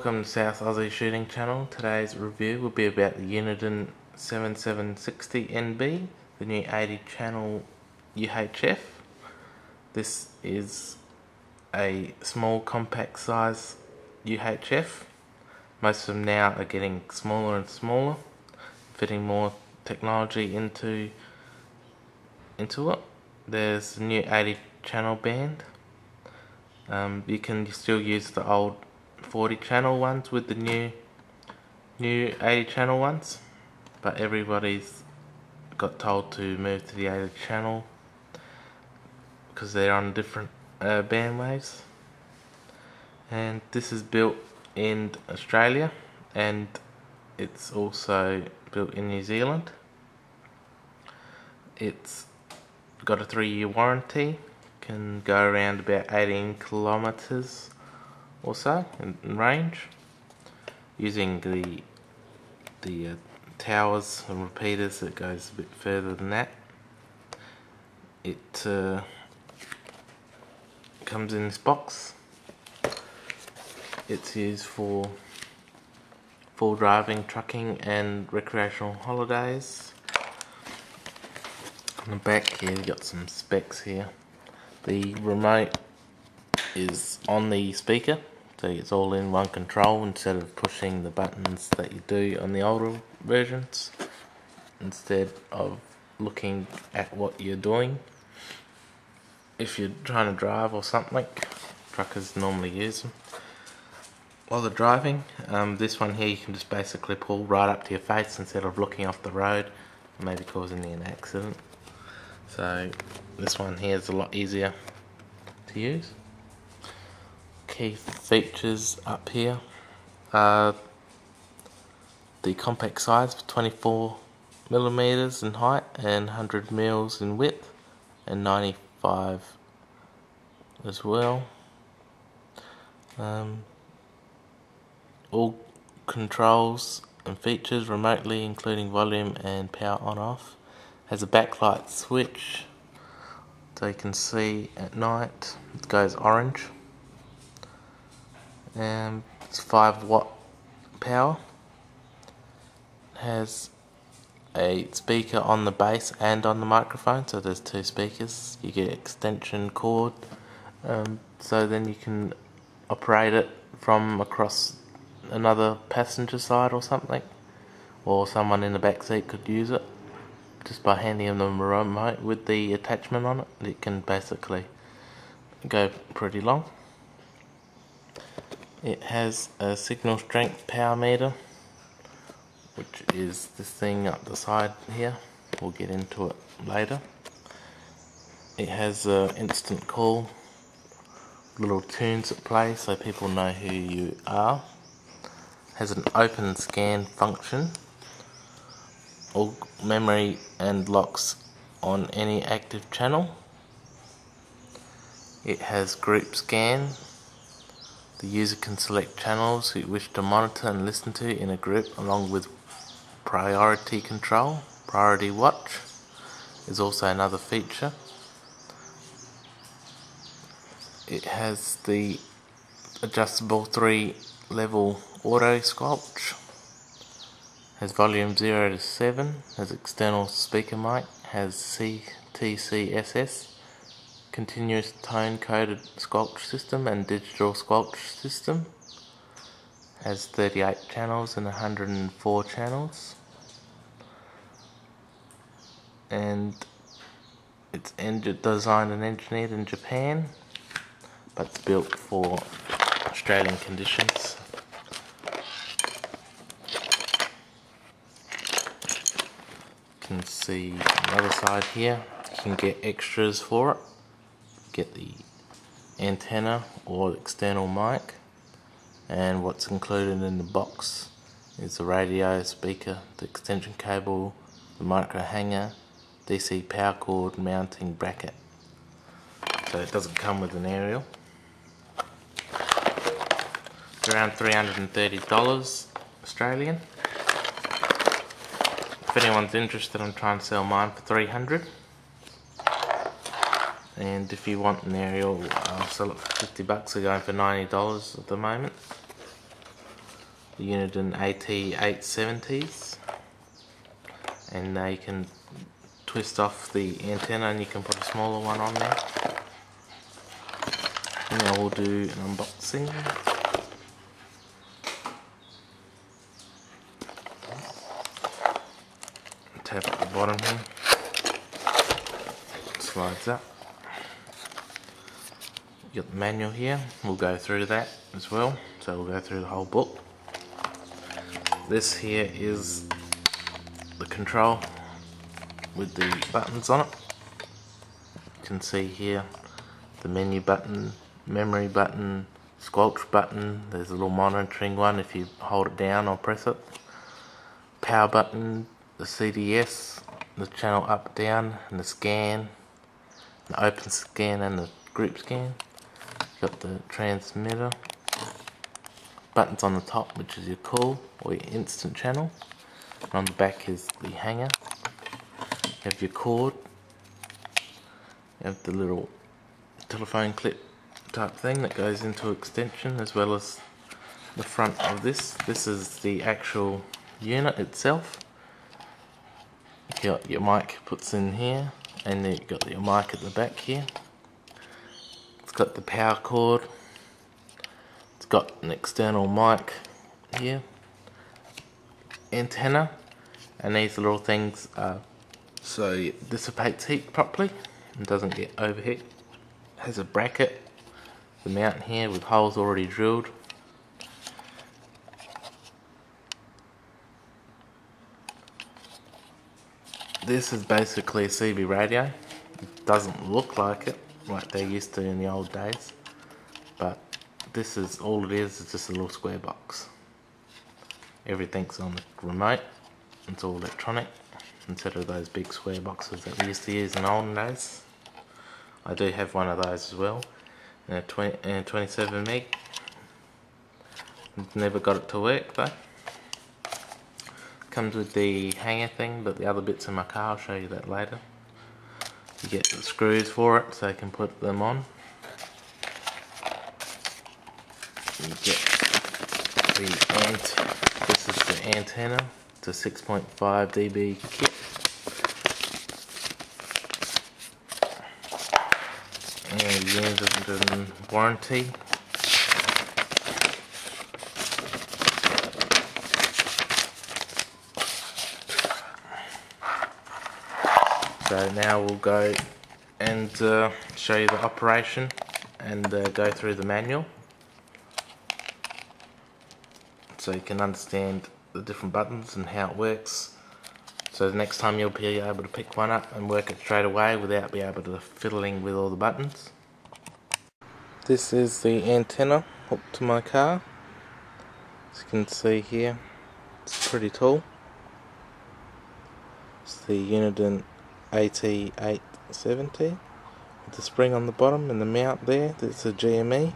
Welcome to South Aussie Shooting Channel. Today's review will be about the Uniden 7760NB, the new 80 channel UHF. This is a small compact size UHF. Most of them now are getting smaller and smaller, fitting more technology into it. There's the new 80 channel band. You can still use the old 40 channel ones with the new 80 channel ones, but everybody's got told to move to the 80 channel because they're on different band waves. And this is built in Australia and it's also built in New Zealand. It's got a 3-year warranty, can go around about 18 kilometers or so in range, using the towers and repeaters that goes a bit further than that. It comes in this box. It's used for full driving, trucking and recreational holidays. On the back here you got some specs here. The remote is on the speaker, so it's all in one control instead of pushing the buttons that you do on the older versions, instead of looking at what you're doing. If you're trying to drive or something, truckers normally use them while they're driving. This one here you can just basically pull right up to your face instead of looking off the road and maybe causing you an accident. So this one here is a lot easier to use. Key features up here are the compact size, 24mm in height and 100mm in width and 95 as well. All controls and features remotely, including volume and power on off. Has a backlight switch so you can see at night. It goes orange. And it's 5-watt power. Has a speaker on the base and on the microphone, so there's 2 speakers. You get extension cord, so then you can operate it from across another passenger side or something, or someone in the back seat could use it just by handing them a remote with the attachment on it. It can basically go pretty long. It has a signal strength power meter, which is this thing up the side here. We'll get into it later. It has instant call, little tunes that play so people know who you are. Has an open scan function, all memory and locks on any active channel. It has group scan. The user can select channels you wish to monitor and listen to in a group, along with priority control. Priority watch is also another feature. It has the adjustable 3-level auto sculpt. Has volume 0 to 7. Has external speaker mic. Has CTCSS, continuous tone coded squelch system and digital squelch system. Has 38 channels and 104 channels. And it's designed and engineered in Japan, but it's built for Australian conditions. You can see on the other side here, you can get extras for it. Get the antenna or external mic, and what's included in the box is the radio, speaker, the extension cable, the micro hanger, DC power cord, mounting bracket. So it doesn't come with an aerial. It's around $330 Australian. If anyone's interested, I'm trying to sell mine for $300. And if you want an aerial, I'll sell it for $50. They're going for $90 at the moment. the Uniden AT870s, and now you can twist off the antenna and you can put a smaller one on there. Now we'll do an unboxing. Tap at the bottom here, slides up. You got the manual here, we'll go through that as well, so we'll go through the whole book. This here is the control with the buttons on it. You can see here the menu button, memory button, squelch button, there's a little monitoring one if you hold it down or press it, power button, the CDS, the channel up, down, and the scan, the open scan and the group scan. Got the transmitter, buttons on the top which is your call or your instant channel, and on the back is the hanger. You have your cord, you have the little telephone clip type thing that goes into extension, as well as the front of this. This is the actual unit itself. You got your mic puts in here, and then you got your mic at the back here. It's got the power cord, it's got an external mic here, antenna, and these little things so it dissipates heat properly and doesn't get overheat. It has a bracket, the mount here with holes already drilled. This is basically a CB radio. It doesn't look like it, like they used to in the old days, but this is all it is just a little square box. Everything's on the remote, it's all electronic instead of those big square boxes that we used to use in the olden days. I do have one of those as well, and a 27 meg. Never got it to work though. Comes with the hanger thing, but the other bits in my car, I'll show you that later. You get the screws for it so you can put them on. You get this is the antenna. It's a 6.5 dB kit. And Uniden warranty. So now we'll go and show you the operation and go through the manual, so you can understand the different buttons and how it works, so the next time you'll be able to pick one up and work it straight away without being able to fiddling with all the buttons. This is the antenna hooked to my car. As you can see here, it's pretty tall. It's the Uniden AT870 with the spring on the bottom and the mount there. That's a GME.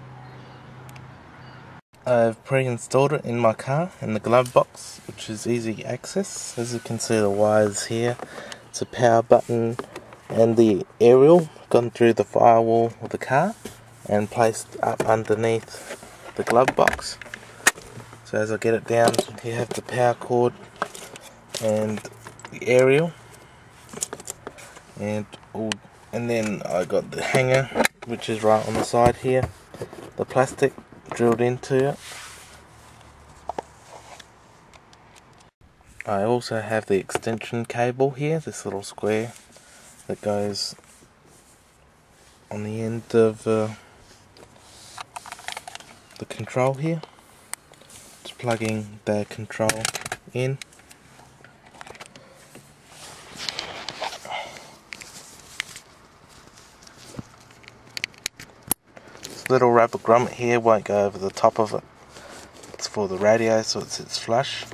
I've pre-installed it in my car in the glove box, which is easy access. As you can see, the wires here, it's a power button and the aerial gone through the firewall of the car and placed up underneath the glove box. So as I get it down, you have the power cord and the aerial, and then I got the hanger, which is right on the side here, the plastic drilled into it. I also have the extension cable here, this little square that goes on the end of the control here. Just plugging the control in. This little rubber grommet here won't go over the top of it. It's for the radio, so it sits flush.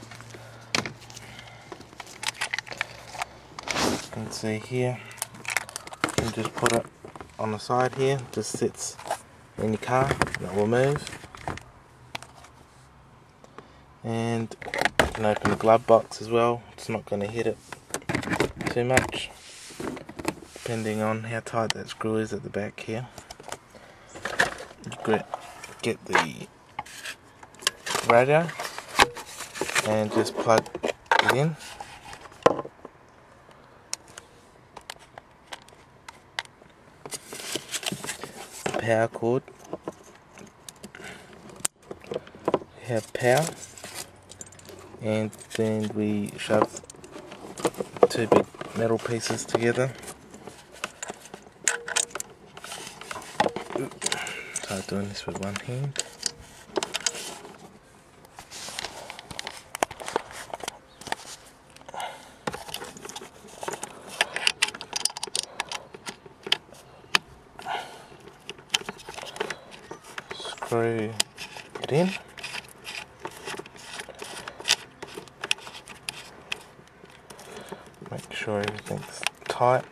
You can see here, you can just put it on the side here, it just sits in your car, and it will move. And you can open the glove box as well, it's not going to hit it too much, depending on how tight that screw is at the back here. You get the radio, and just plug it in. Power cord. We have power, and then we shove two big metal pieces together. Try doing this with one hand. Screw it in. Make sure everything's tight.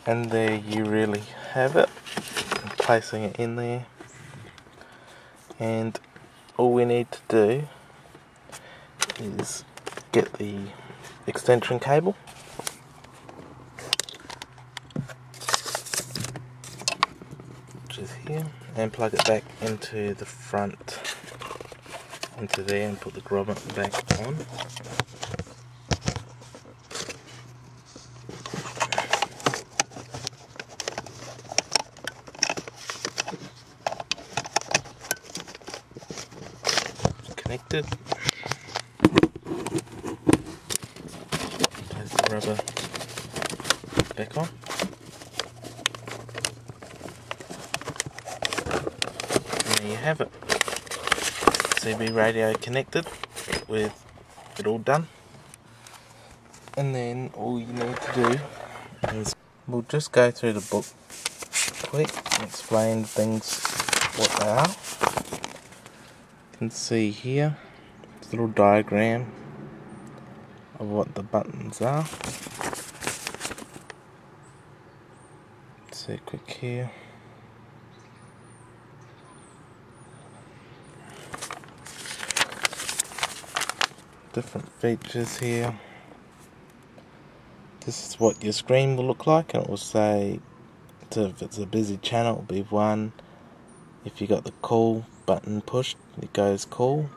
And there you really have it. I'm placing it in there. And all we need to do is get the extension cable. Which is here. And plug it back into the front, into there, and put the grommet back on. Connected. Place the rubber back on. There you have it. CB radio connected with it all done. And then all you need to do is we'll just go through the book quick and explain things what they are. You can see here this little diagram of what the buttons are. Let's see quick here. Different features here. This is what your screen will look like, and it will say, so if it's a busy channel, it will be 1. If you got the call button pushed, it goes call.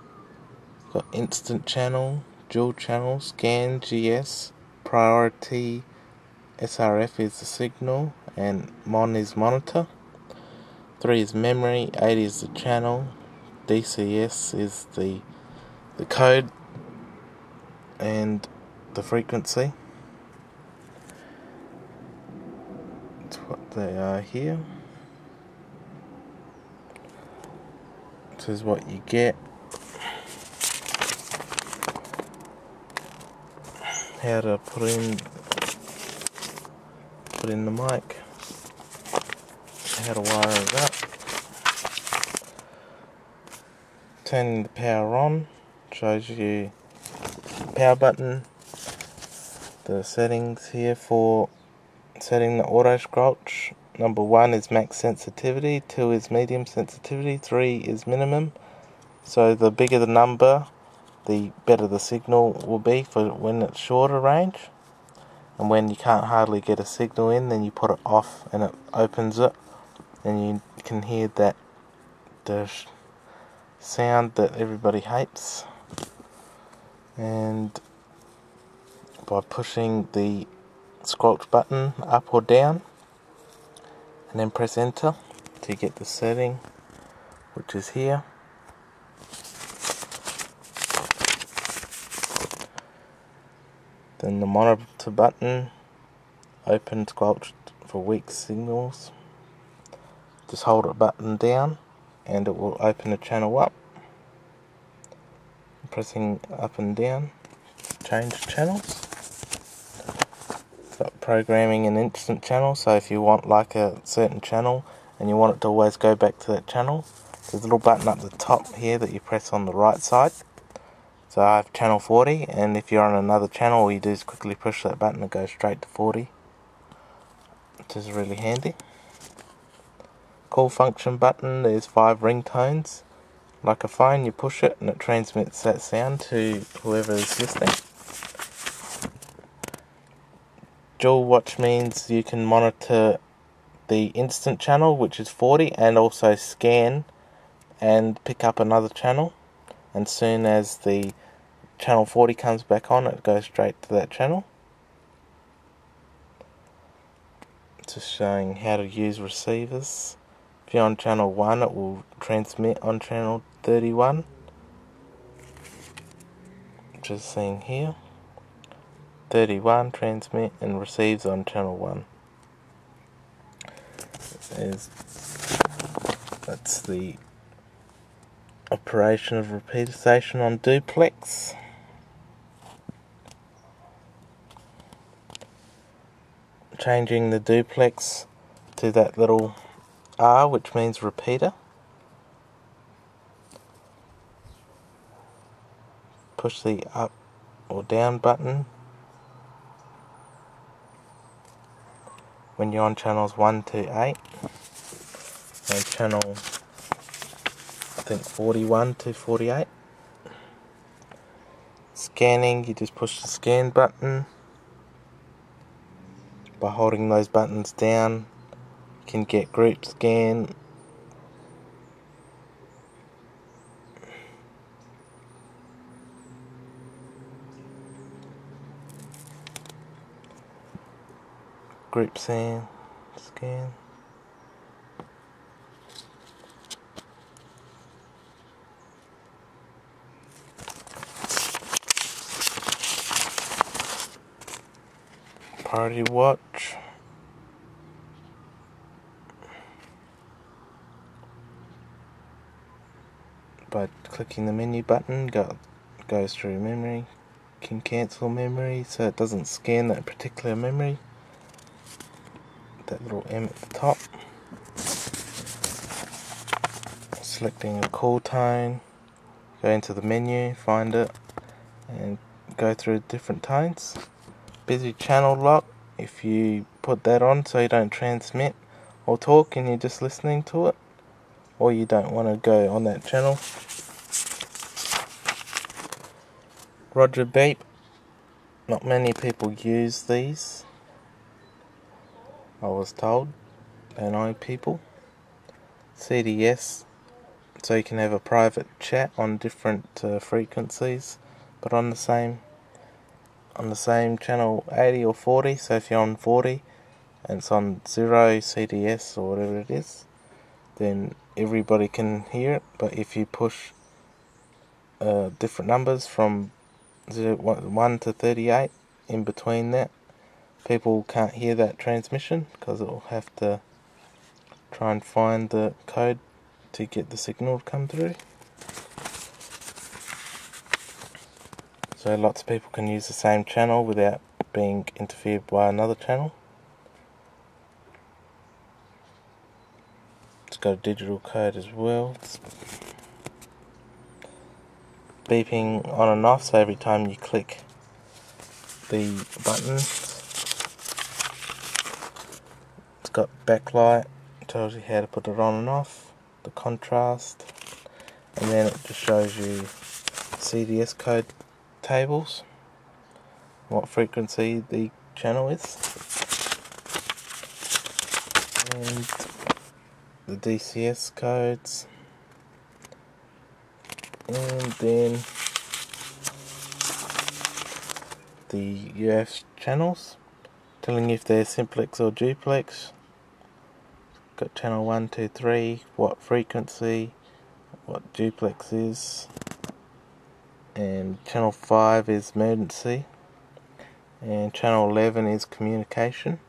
Got instant channel, dual channel, scan, GS, priority, SRF is the signal, and mon is monitor. 3 is memory, 8 is the channel, DCS is the code, and the frequency. That's what they are here. This is what you get. How to put in the mic. How to wire it up. Turning the power on shows you power button, the settings here for setting the auto squelch. Number 1 is max sensitivity, 2 is medium sensitivity, 3 is minimum. So the bigger the number, the better the signal will be for when it's shorter range. And when you can't hardly get a signal in, then you put it off and it opens it, and you can hear that the sound that everybody hates. And by pushing the squelch button up or down, and then press enter to get the setting, which is here. Then the monitor button, open squelch for weak signals. Just hold the button down and it will open the channel up. Pressing up and down, change channels. Got programming an instant channel, so if you want like a certain channel and you want it to always go back to that channel, there's a little button up the top here that you press on the right side. So I have channel 40, and if you're on another channel, all you do is quickly push that button and go straight to 40, which is really handy. Call function button, there's 5 ringtones. Like a phone, you push it and it transmits that sound to whoever is listening. Dual watch means you can monitor the instant channel, which is 40, and also scan and pick up another channel. and soon as the channel 40 comes back on, it goes straight to that channel. Just showing how to use receivers. If you're on channel 1, it will transmit on channel 31. Just seeing here, 31 transmit and receives on channel 1. That's the operation of repeater station on duplex. Changing the duplex to that little R, which means repeater. Push the up or down button when you're on channels 1 to 8 and channel, I think, 41 to 48. Scanning, you just push the scan button. By holding those buttons down, you can get group scan. Group scan. Priority watch. By clicking the menu button, goes through memory. Can cancel memory so it doesn't scan that particular memory. That little M at the top. Selecting a call tone, go into the menu, find it, and go through different tones. Busy channel lock, if you put that on so you don't transmit or talk and you're just listening to it, or you don't want to go on that channel. Roger beep, not many people use these, I was told. They know people. CDS, so you can have a private chat on different frequencies, but on the same channel 80 or 40. So if you're on 40 and it's on 0 CDS or whatever it is, then everybody can hear it. But if you push different numbers from 1 to 38 in between that, people can't hear that transmission because it will have to try and find the code to get the signal to come through. So lots of people can use the same channel without being interfered by another channel. It's got a digital code as well. It's beeping on and off, so every time you click the button, it's got backlight, tells you how to put it on and off, the contrast, and then it just shows you CDS code tables, what frequency the channel is, and the DCS codes, and then the UHF channels, telling you if they're simplex or duplex. Got channel 1, 2, 3, what frequency, what duplex is, and channel 5 is emergency, and channel 11 is communication.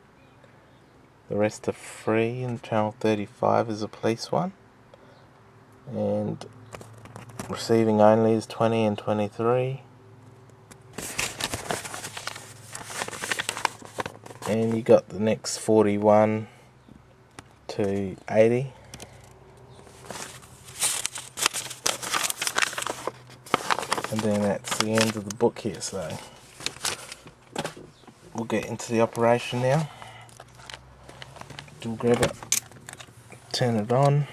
The rest are free, and channel 35 is a police one, and receiving only is 20 and 23. And you got the next 41 to 80. And then that's the end of the book here, so we'll get into the operation now. We'll grab it, turn it on.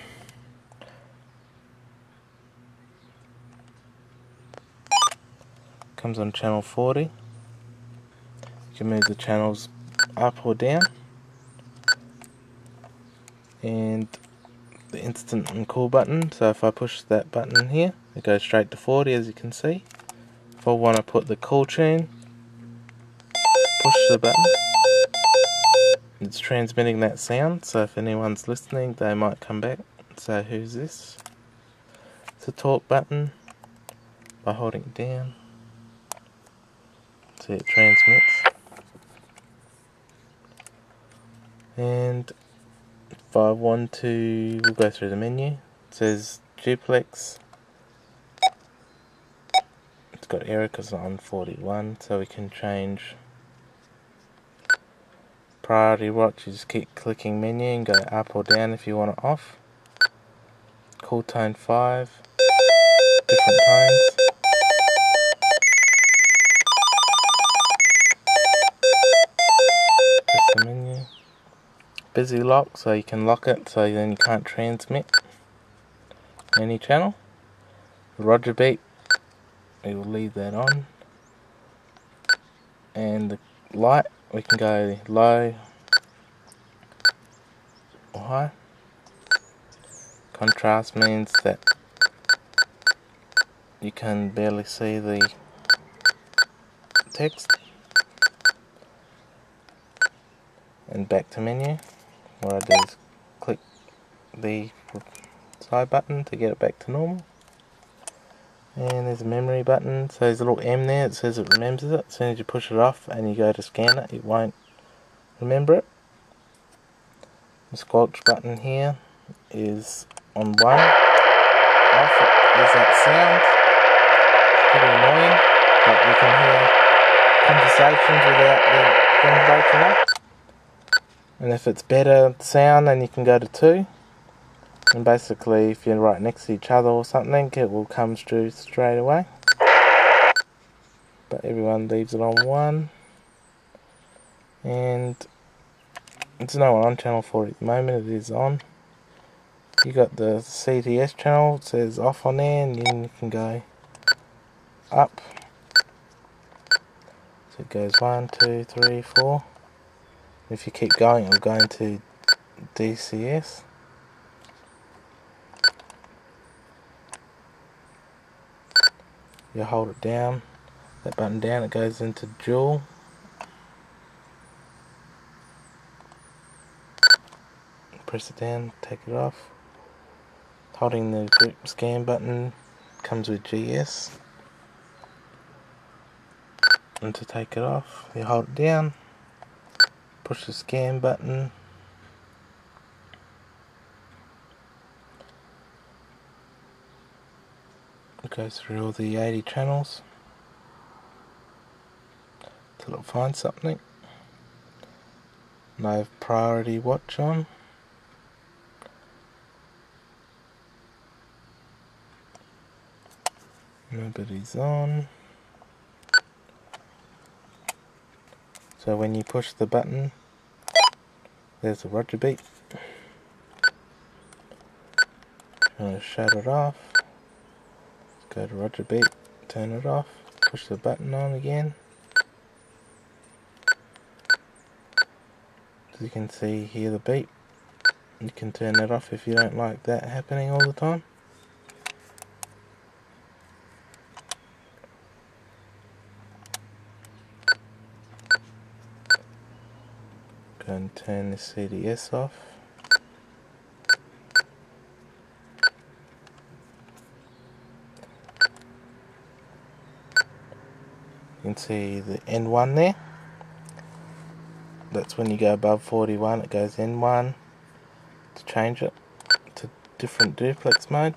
Comes on channel 40. You can move the channels up or down, and the instant and cool button. So if I push that button here, it goes straight to 40, as you can see. If I want to put the cool tune, push the button. It's transmitting that sound, so if anyone's listening, they might come back and say, who's this? It's a talk button. By holding it down, see it transmits. And if I want to, we'll go through the menu. It says duplex. It's got error because it's on 41, so we can change priority watch. You just keep clicking menu and go up or down if you want it off. Cool tone 5, different tones. Press the menu. Busy lock, so you can lock it so then you can't transmit any channel. Roger beep, we will leave that on. And the light, we can go low or high. Contrast means that you can barely see the text. And back to menu. What I do is click the side button to get it back to normal. And there's a memory button, so there's a little M there, it says it remembers it. As soon as you push it off and you go to scan it, it won't remember it. The squelch button here is on 1. Off is that sound. It's pretty annoying, but we can hear conversations without the thing breaking up. And if it's better sound, then you can go to 2. And basically, if you're right next to each other or something, it will come through straight away. But everyone leaves it on 1. And it's no on channel 40 at the moment, it is on. You got the CTS channel, it says off on there, and then you can go up. So it goes 1, 2, 3, 4. If you keep going, it'll go into DCS. You hold it down, that button down, it goes into dual. Press it down, take it off. Holding the group scan button comes with GS. And to take it off, you hold it down. Push the scan button. It goes through all the 80 channels till it finds something. No priority watch on. Nobody's on. So when you push the button, there's a Roger beep. I'm going to shut it off. Go to Roger beep, turn it off, push the button on again. As you can see, hear the beep. You can turn that off if you don't like that happening all the time. Go and turn the CDS off. You can see the N1 there. That's when you go above 41, it goes N1. To change it to different duplex mode.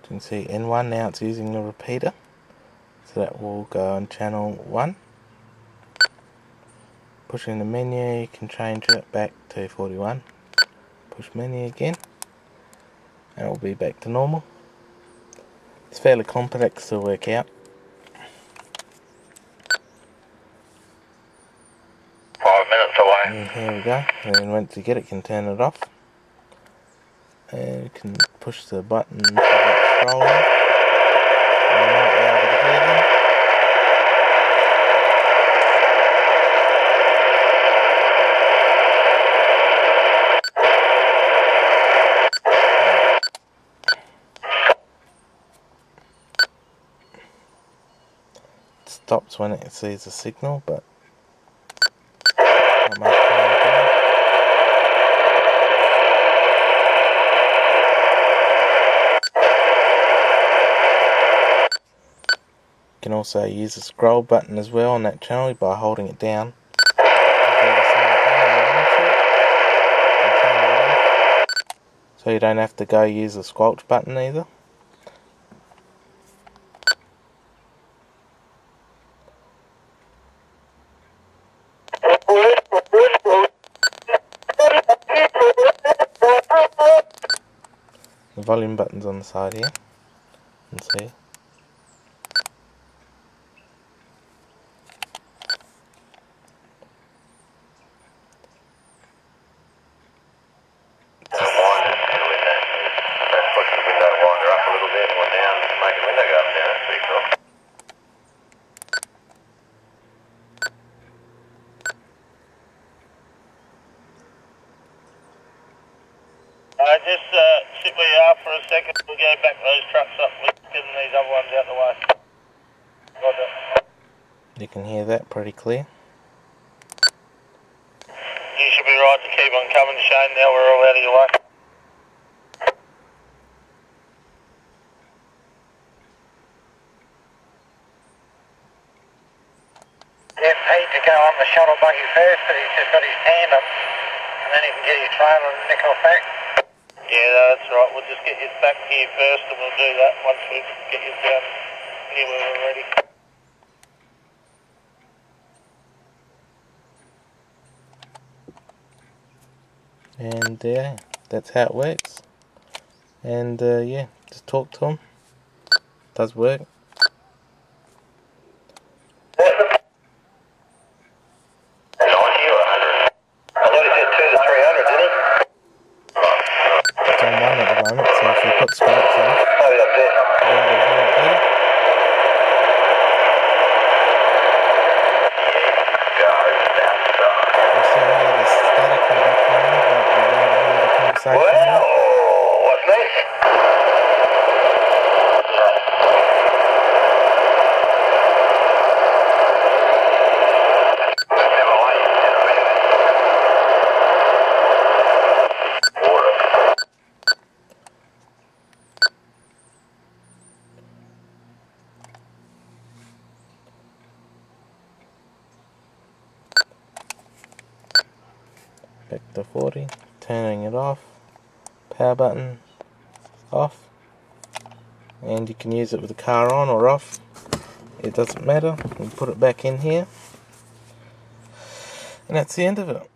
You can see N1 now, it's using the repeater. So that will go on channel 1. Pushing the menu, you can change it back to 41. Push menu again, and it will be back to normal. It's fairly complex to work out. 5 minutes away. And here we go. And then once you get it, you can turn it off. And you can push the button to get scrolling. You might be able to hear them. stops when it sees a signal, but not much time to You can also use the scroll button as well on that channel by holding it down. So you don't have to go use the squelch button either. The volume button's on the side here. You can see. Just sit where you are for a second. We'll go back those trucks up. We're getting these other ones out the way. Roger. You can hear that pretty clear. You should be right to keep on coming, Shane. Now we're all out of your way. Get Pete to go on the shuttle buggy first, but he's just got his tandem, and then he can get his trailer and nick off back. Yeah, that's right. We'll just get you back here first, and we'll do that once we get you down here where we're ready. And yeah, that's how it works. And yeah, just talk to them. Does work. Put scratch on. What's this? Back to 40, turning it off, power button off, and you can use it with the car on or off, it doesn't matter. You put it back in here, and that's the end of it.